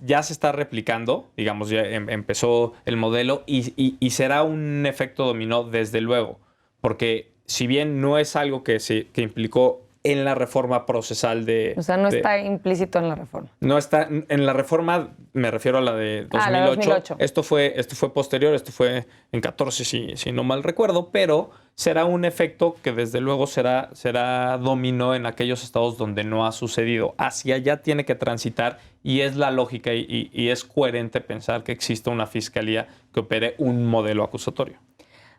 ya se está replicando, digamos, ya empezó el modelo y será un efecto dominó desde luego, porque si bien no es algo que implicó en la reforma procesal de... O sea, no está implícito en la reforma. No está en la reforma, me refiero a la de 2008. La 2008. Esto fue posterior, esto fue en 14, si no mal recuerdo, pero será un efecto que desde luego será dominó en aquellos estados donde no ha sucedido. Hacia allá tiene que transitar y es la lógica y es coherente pensar que exista una fiscalía que opere un modelo acusatorio.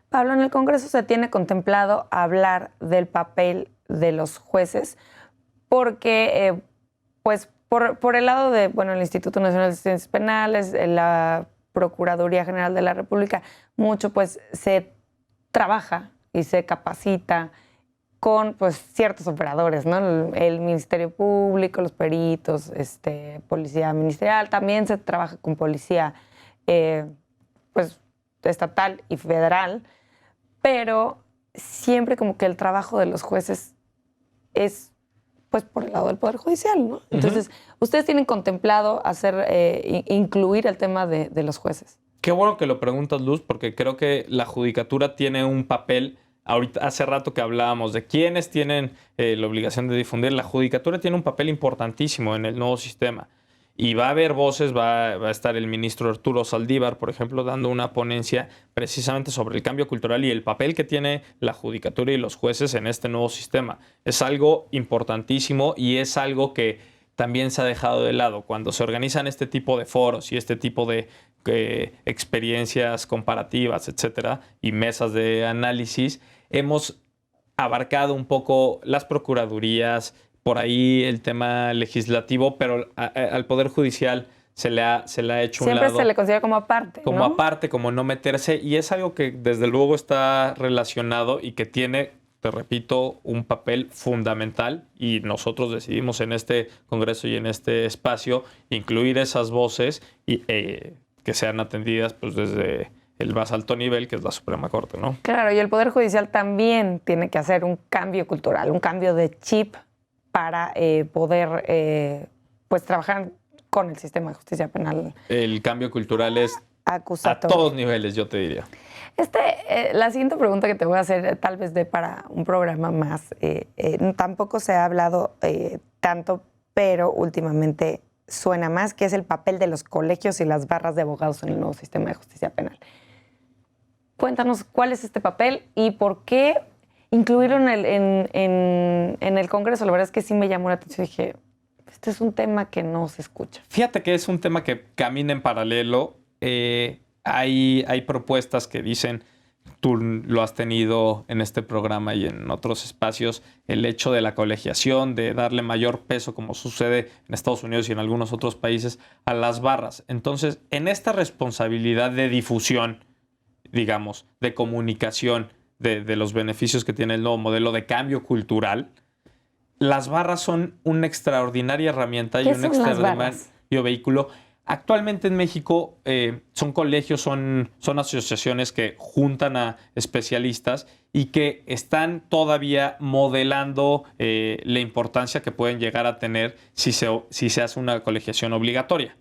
Pablo, en el Congreso se tiene contemplado hablar del papel de los jueces porque, pues, por el lado de, bueno, el Instituto Nacional de Ciencias Penales, la Procuraduría General de la República, mucho, pues, se trabaja y se capacita con, pues, ciertos operadores, ¿no? El Ministerio Público, los peritos, policía ministerial, también se trabaja con policía, pues, estatal y federal, pero siempre como que el trabajo de los jueces es, pues, por el lado del Poder Judicial, ¿no? Entonces, ¿ustedes tienen contemplado incluir el tema de los jueces? Qué bueno que lo preguntas, Luz, porque creo que la judicatura tiene un papel. Ahorita, hace rato que hablábamos de quiénes tienen la obligación de difundir. La judicatura tiene un papel importantísimo en el nuevo sistema. Y va a haber voces, va a estar el ministro Arturo Saldívar, por ejemplo, dando una ponencia precisamente sobre el cambio cultural y el papel que tiene la judicatura y los jueces en este nuevo sistema. Es algo importantísimo y es algo que también se ha dejado de lado. Cuando se organizan este tipo de foros y este tipo de experiencias comparativas, etcétera, y mesas de análisis, hemos abarcado un poco las procuradurías, por ahí el tema legislativo, pero al Poder Judicial se le ha hecho un lado. Siempre se le considera como aparte, como ¿no? aparte, como no meterse, y es algo que desde luego está relacionado y que tiene, te repito, un papel fundamental, y nosotros decidimos en este Congreso y en este espacio incluir esas voces y que sean atendidas, pues, desde el más alto nivel, que es la Suprema Corte, ¿no? Claro, y el Poder Judicial también tiene que hacer un cambio cultural, un cambio de chip para poder, pues, trabajar con el sistema de justicia penal. El cambio cultural es acusatorio. A todos niveles, yo te diría. La siguiente pregunta que te voy a hacer, tal vez para un programa más, tampoco se ha hablado tanto, pero últimamente suena más, que es el papel de los colegios y las barras de abogados en el nuevo sistema de justicia penal. Cuéntanos cuál es este papel y por qué incluirlo en el Congreso. La verdad es que sí me llamó la atención. Dije, este es un tema que no se escucha. Fíjate que es un tema que camina en paralelo. Hay propuestas que dicen, tú lo has tenido en este programa y en otros espacios, el hecho de la colegiación, de darle mayor peso, como sucede en Estados Unidos y en algunos otros países, a las barras. Entonces, en esta responsabilidad de difusión, digamos, de comunicación, de los beneficios que tiene el nuevo modelo de cambio cultural, las barras son una extraordinaria herramienta y un extraordinario vehículo. Actualmente en México son colegios, son asociaciones que juntan a especialistas y que están todavía modelando la importancia que pueden llegar a tener si se hace una colegiación obligatoria.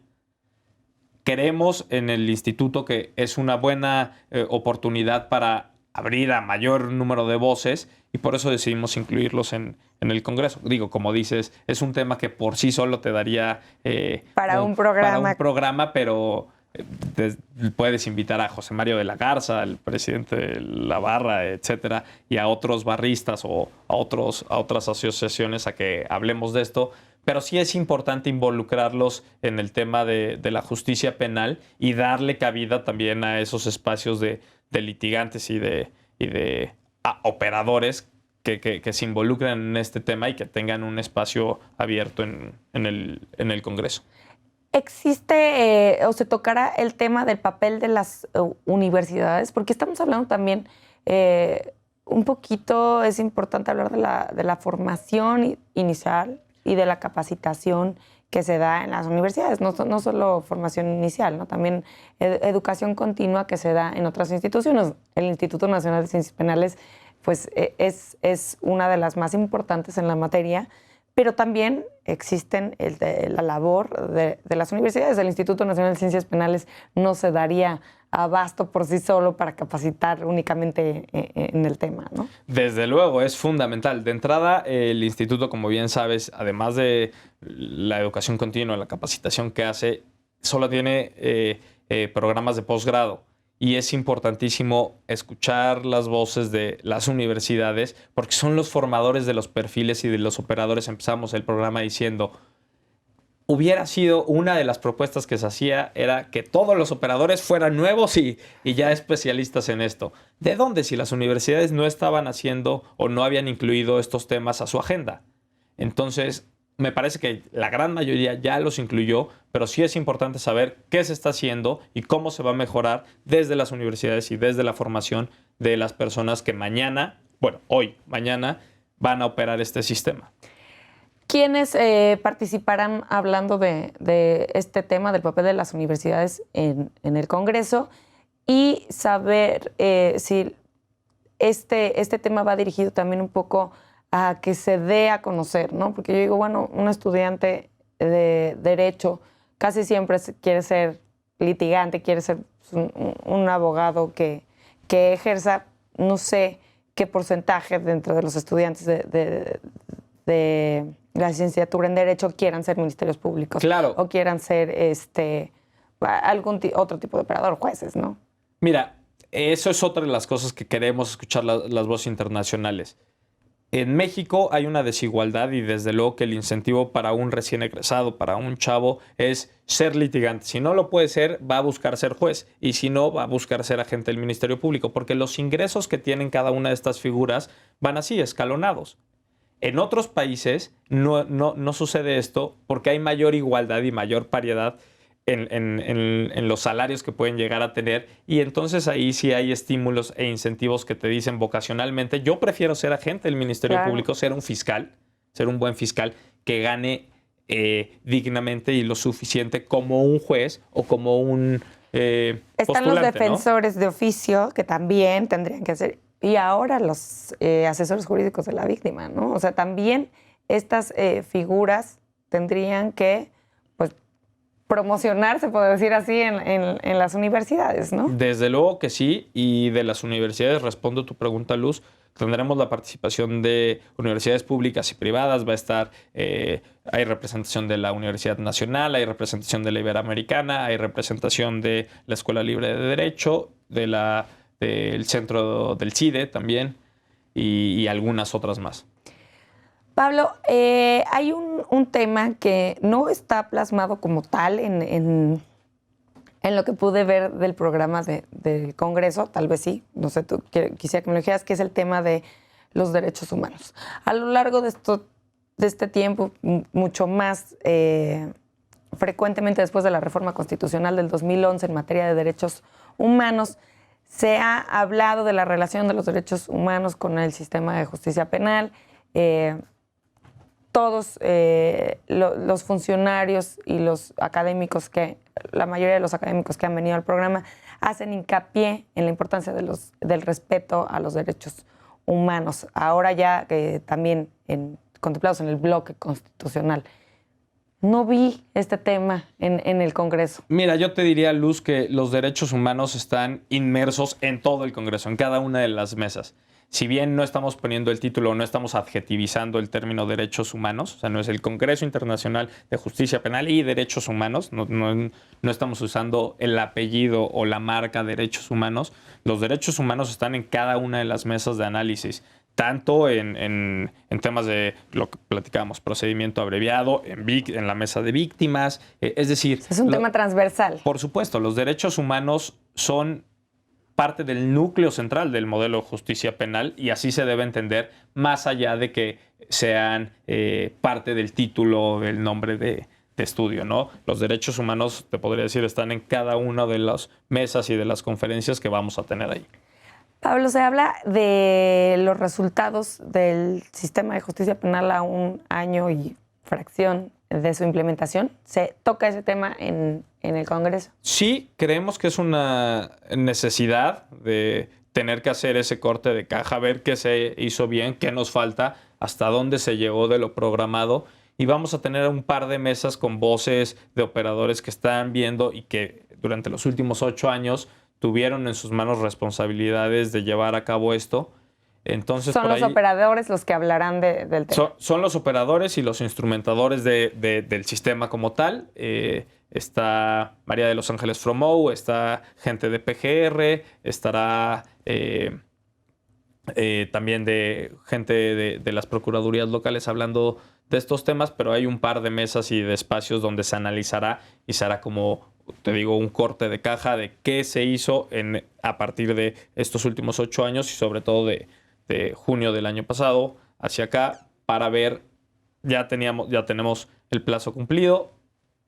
Creemos en el instituto que es una buena oportunidad para abrir a mayor número de voces y por eso decidimos incluirlos en el Congreso. Digo, como dices, es un tema que por sí solo te daría para un programa, pero puedes invitar a José Mario de la Garza, el presidente de la barra, etcétera, y a otros barristas o a otras asociaciones a que hablemos de esto. Pero sí es importante involucrarlos en el tema de la justicia penal y darle cabida también a esos espacios de litigantes y de operadores que se involucren en este tema y que tengan un espacio abierto en el Congreso. ¿Existe o se tocará el tema del papel de las universidades? Porque estamos hablando también, un poquito, es importante hablar de la formación inicial y de la capacitación que se da en las universidades, no solo formación inicial, ¿no? También educación continua que se da en otras instituciones. El Instituto Nacional de Ciencias Penales, pues, es una de las más importantes en la materia, pero también existen, la labor de las universidades. El Instituto Nacional de Ciencias Penales no se daría abasto por sí solo para capacitar únicamente en el tema, ¿no? Desde luego, es fundamental. De entrada, el instituto, como bien sabes, además de la educación continua, la capacitación que hace, solo tiene programas de posgrado. Y es importantísimo escuchar las voces de las universidades porque son los formadores de los perfiles y de los operadores. Empezamos el programa diciendo, hubiera sido una de las propuestas que se hacía era que todos los operadores fueran nuevos y ya especialistas en esto. ¿De dónde? Si las universidades no estaban haciendo o no habían incluido estos temas a su agenda. Entonces, me parece que la gran mayoría ya los incluyó, pero sí es importante saber qué se está haciendo y cómo se va a mejorar desde las universidades y desde la formación de las personas que mañana van a operar este sistema. ¿Quiénes participarán hablando de este tema, del papel de las universidades en el Congreso? Y saber si este tema va dirigido también un poco a que se dé a conocer, ¿no? Porque yo digo, bueno, un estudiante de Derecho casi siempre quiere ser litigante, quiere ser un abogado que ejerza, no sé qué porcentaje dentro de los estudiantes de la licenciatura en Derecho quieran ser ministerios públicos. Claro. O quieran ser otro tipo de operador, jueces, ¿no? Mira, eso es otra de las cosas que queremos escuchar las voces internacionales. En México hay una desigualdad y desde luego que el incentivo para un recién egresado, para un chavo, es ser litigante. Si no lo puede ser, va a buscar ser juez y si no, va a buscar ser agente del Ministerio Público porque los ingresos que tienen cada una de estas figuras van así, escalonados. En otros países no sucede esto porque hay mayor igualdad y mayor paridad en los salarios que pueden llegar a tener y entonces ahí sí hay estímulos e incentivos que te dicen vocacionalmente, yo prefiero ser agente del Ministerio Público, ser un fiscal, ser un buen fiscal que gane dignamente y lo suficiente como un juez o como un Están los defensores, ¿no?, de oficio que también tendrían que hacer, y ahora los asesores jurídicos de la víctima, ¿no? O sea, también estas figuras tendrían que promocionar, se puede decir así, en las universidades, ¿no? Desde luego que sí, y de las universidades, respondo a tu pregunta, Luz, tendremos la participación de universidades públicas y privadas, va a estar, hay representación de la Universidad Nacional, hay representación de la Iberoamericana, hay representación de la Escuela Libre de Derecho, del Centro del CIDE también, y algunas otras más. Pablo, hay un tema que no está plasmado como tal en lo que pude ver del programa del Congreso, tal vez sí, no sé, tú quisiera que me lo dijeras, que es el tema de los derechos humanos. A lo largo de este tiempo, mucho más frecuentemente después de la reforma constitucional del 2011 en materia de derechos humanos, se ha hablado de la relación de los derechos humanos con el sistema de justicia penal. Todos los funcionarios y los académicos la mayoría de los académicos que han venido al programa hacen hincapié en la importancia del respeto a los derechos humanos. Ahora ya también contemplados en el bloque constitucional. No vi este tema en el Congreso. Mira, yo te diría, Luz, que los derechos humanos están inmersos en todo el Congreso, en cada una de las mesas. Si bien no estamos poniendo el título, no estamos adjetivizando el término derechos humanos, o sea, no es el Congreso Internacional de Justicia Penal y Derechos Humanos, no estamos usando el apellido o la marca derechos humanos, los derechos humanos están en cada una de las mesas de análisis, tanto en temas de lo que platicábamos, procedimiento abreviado, en la mesa de víctimas, es decir... Es un tema transversal. Por supuesto, los derechos humanos son parte del núcleo central del modelo de justicia penal y así se debe entender más allá de que sean parte del título, del nombre de estudio, ¿no? Los derechos humanos, te podría decir, están en cada una de las mesas y de las conferencias que vamos a tener ahí. Pablo, se habla de los resultados del sistema de justicia penal a un año y fracción de su implementación. ¿Se toca ese tema en el Congreso? Sí, creemos que es una necesidad de tener que hacer ese corte de caja, ver qué se hizo bien, qué nos falta, hasta dónde se llegó de lo programado y vamos a tener un par de mesas con voces de operadores que están viendo y que durante los últimos 8 años tuvieron en sus manos responsabilidades de llevar a cabo esto. Entonces, son los operadores los que hablarán del tema. Son los operadores y los instrumentadores del sistema como tal. Está María de Los Ángeles Fromou, está gente de PGR, estará también de gente de las procuradurías locales hablando de estos temas, pero hay un par de mesas y de espacios donde se analizará y se hará, como te digo, un corte de caja de qué se hizo a partir de estos últimos 8 años y sobre todo de junio del año pasado hacia acá, para ver, ya tenemos el plazo cumplido,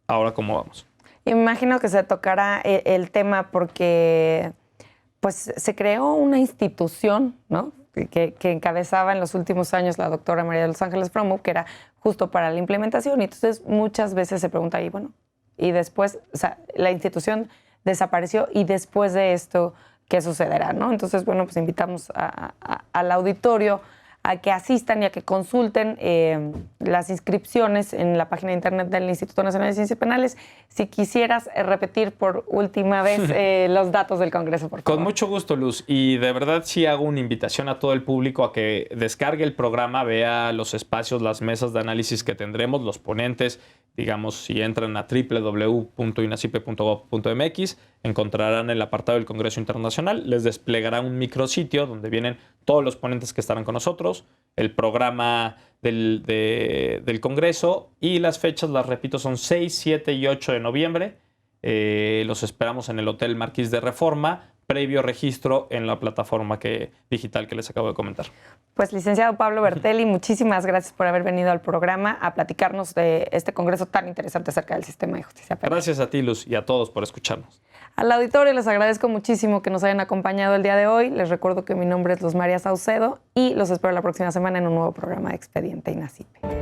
ahora cómo vamos. Imagino que se tocará el tema porque pues se creó una institución, ¿no?, que encabezaba en los últimos años la doctora María de Los Ángeles Fromou, que era justo para la implementación, y entonces muchas veces se pregunta ahí, bueno, y después, o sea, la institución desapareció y después de esto, ¿qué sucederá, no? Entonces, bueno, pues invitamos al auditorio a que asistan y a que consulten las inscripciones en la página de internet del Instituto Nacional de Ciencias Penales. Si quisieras repetir por última vez los datos del Congreso, por favor. Con mucho gusto, Luz. Y de verdad sí hago una invitación a todo el público a que descargue el programa, vea los espacios, las mesas de análisis que tendremos, los ponentes. Digamos, si entran a www.inacipe.gov.mx, encontrarán el apartado del Congreso Internacional. Les desplegará un micrositio donde vienen todos los ponentes que estarán con nosotros, el programa del Congreso, y las fechas, las repito, son 6, 7 y 8 de noviembre. Los esperamos en el Hotel Marquís de Reforma, previo registro en la plataforma digital que les acabo de comentar. Pues, licenciado Pablo Bertelli, muchísimas gracias por haber venido al programa a platicarnos de este congreso tan interesante acerca del sistema de justicia penal. Gracias a ti, Luz, y a todos por escucharnos. Al auditorio les agradezco muchísimo que nos hayan acompañado el día de hoy. Les recuerdo que mi nombre es Luz María Saucedo y los espero la próxima semana en un nuevo programa de Expediente INACIPE.